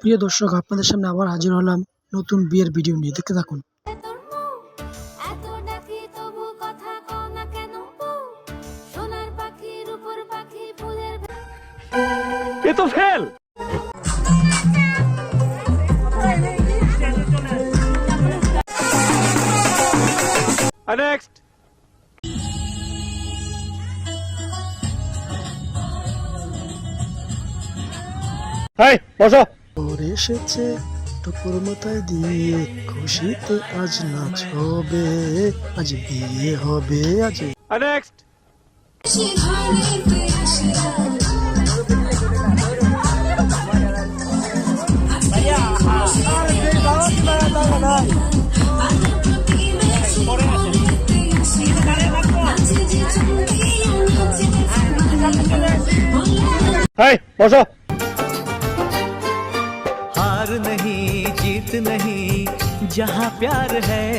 প্রিয় দর্শক, আপনাদের সামনে আবার হাজির হলাম নতুন বিয়ের ভিডিও নিয়ে। দেখতে থাকুন। ये तो फेल। नेक्स्ट। हाय बसो। ওরে এসেছে টুকুর মাথায় দিয়ে, খুশিতে আজ নাচ হবে, আজ বিয়ে হবে, আজ नेक्स्ट। हाय बसो। हार नहीं जीत नहीं, जहाँ प्यार है